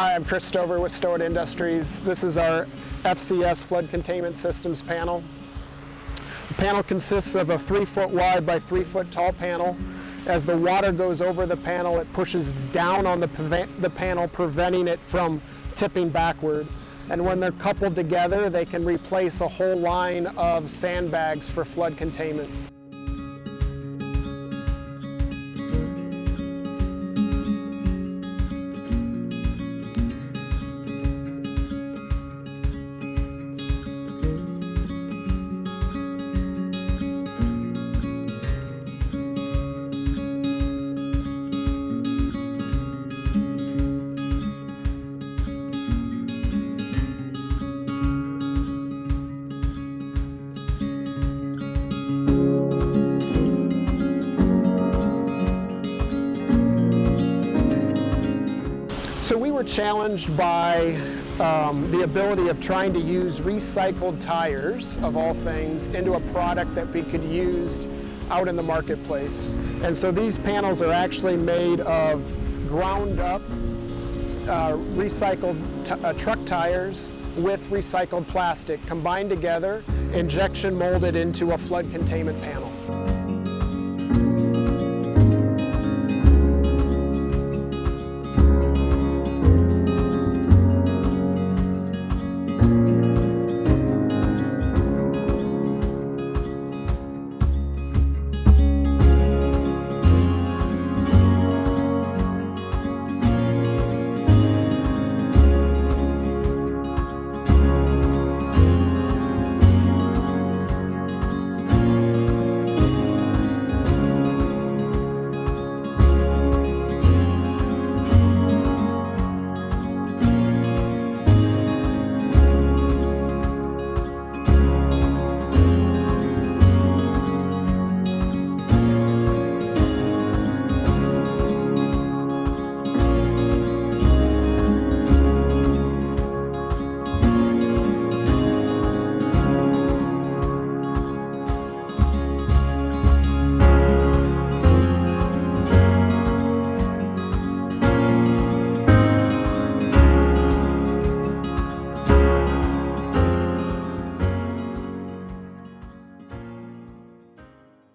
Hi, I'm Chris Stover with Stowit Industries. This is our FCS Flood Containment Systems panel. The panel consists of a 3-foot wide by 3-foot tall panel. As the water goes over the panel, it pushes down on the panel, preventing it from tipping backward. And when they're coupled together, they can replace a whole line of sandbags for flood containment. So we were challenged by the ability of trying to use recycled tires, of all things, into a product that we could use out in the marketplace. And so these panels are actually made of ground up recycled truck tires with recycled plastic combined together, injection molded into a flood containment panel.